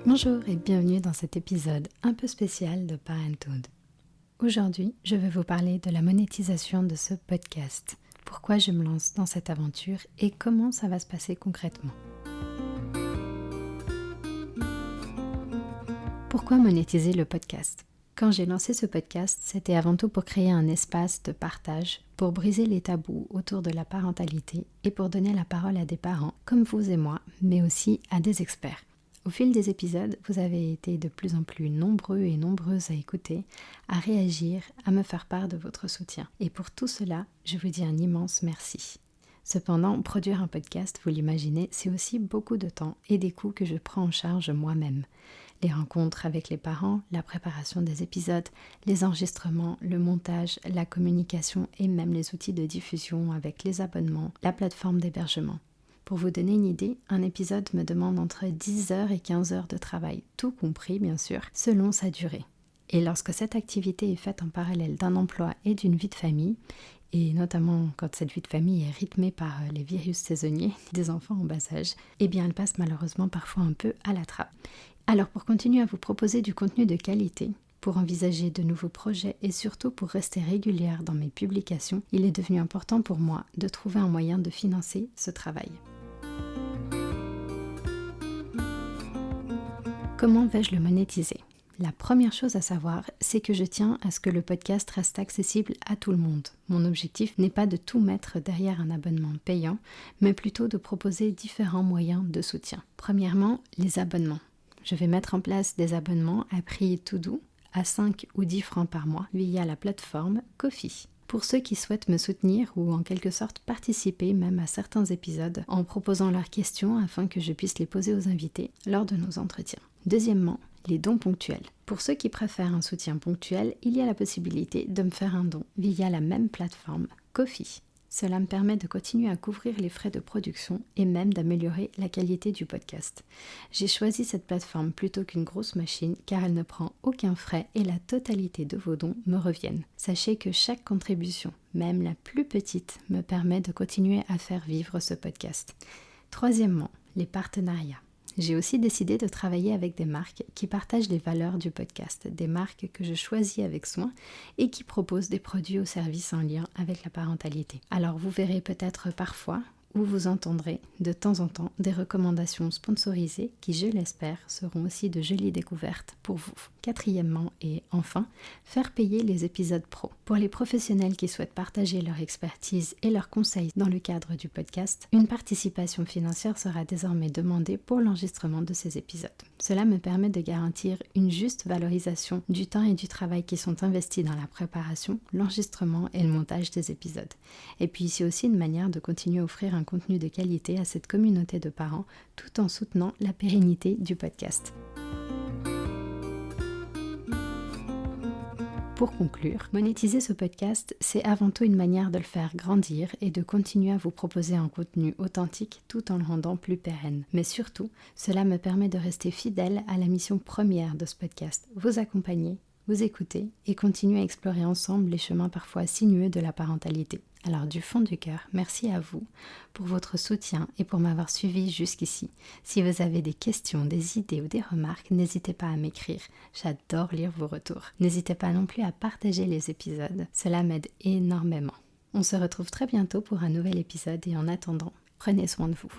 Bonjour et bienvenue dans cet épisode un peu spécial de Parenthood. Aujourd'hui, je vais vous parler de la monétisation de ce podcast, pourquoi je me lance dans cette aventure et comment ça va se passer concrètement. Pourquoi monétiser le podcast ? Quand j'ai lancé ce podcast, c'était avant tout pour créer un espace de partage, pour briser les tabous autour de la parentalité et pour donner la parole à des parents comme vous et moi, mais aussi à des experts. Au fil des épisodes, vous avez été de plus en plus nombreux et nombreuses à écouter, à réagir, à me faire part de votre soutien. Et pour tout cela, je vous dis un immense merci. Cependant, produire un podcast, vous l'imaginez, c'est aussi beaucoup de temps et des coûts que je prends en charge moi-même. Les rencontres avec les parents, la préparation des épisodes, les enregistrements, le montage, la communication et même les outils de diffusion avec les abonnements, la plateforme d'hébergement. Pour vous donner une idée, un épisode me demande entre 10 heures et 15 heures de travail, tout compris bien sûr, selon sa durée. Et lorsque cette activité est faite en parallèle d'un emploi et d'une vie de famille, et notamment quand cette vie de famille est rythmée par les virus saisonniers des enfants en bas âge, eh bien elle passe malheureusement parfois un peu à la trappe. Alors pour continuer à vous proposer du contenu de qualité, pour envisager de nouveaux projets et surtout pour rester régulière dans mes publications, il est devenu important pour moi de trouver un moyen de financer ce travail. Comment vais-je le monétiser ? La première chose à savoir, c'est que je tiens à ce que le podcast reste accessible à tout le monde. Mon objectif n'est pas de tout mettre derrière un abonnement payant, mais plutôt de proposer différents moyens de soutien. Premièrement, les abonnements. Je vais mettre en place des abonnements à prix tout doux, à 5 ou 10 francs par mois, via la plateforme Ko-fi. Pour ceux qui souhaitent me soutenir ou en quelque sorte participer même à certains épisodes en proposant leurs questions afin que je puisse les poser aux invités lors de nos entretiens. Deuxièmement, les dons ponctuels. Pour ceux qui préfèrent un soutien ponctuel, il y a la possibilité de me faire un don via la même plateforme Ko-fi. Cela me permet de continuer à couvrir les frais de production et même d'améliorer la qualité du podcast. J'ai choisi cette plateforme plutôt qu'une grosse machine car elle ne prend aucun frais et la totalité de vos dons me reviennent. Sachez que chaque contribution, même la plus petite, me permet de continuer à faire vivre ce podcast. Troisièmement, les partenariats. J'ai aussi décidé de travailler avec des marques qui partagent les valeurs du podcast, des marques que je choisis avec soin et qui proposent des produits ou services en lien avec la parentalité. Alors vous verrez peut-être parfois ou vous entendrez de temps en temps des recommandations sponsorisées qui, je l'espère, seront aussi de jolies découvertes pour vous. Quatrièmement et enfin, faire payer les épisodes pro. Pour les professionnels qui souhaitent partager leur expertise et leurs conseils dans le cadre du podcast, une participation financière sera désormais demandée pour l'enregistrement de ces épisodes. Cela me permet de garantir une juste valorisation du temps et du travail qui sont investis dans la préparation, l'enregistrement et le montage des épisodes. Et puis c'est aussi une manière de continuer à offrir un contenu de qualité à cette communauté de parents tout en soutenant la pérennité du podcast. Pour conclure, monétiser ce podcast, c'est avant tout une manière de le faire grandir et de continuer à vous proposer un contenu authentique tout en le rendant plus pérenne. Mais surtout, cela me permet de rester fidèle à la mission première de ce podcast, vous accompagner, vous écouter et continuer à explorer ensemble les chemins parfois sinueux de la parentalité. Alors du fond du cœur, merci à vous pour votre soutien et pour m'avoir suivi jusqu'ici. Si vous avez des questions, des idées ou des remarques, n'hésitez pas à m'écrire. J'adore lire vos retours. N'hésitez pas non plus à partager les épisodes. Cela m'aide énormément. On se retrouve très bientôt pour un nouvel épisode et en attendant, prenez soin de vous.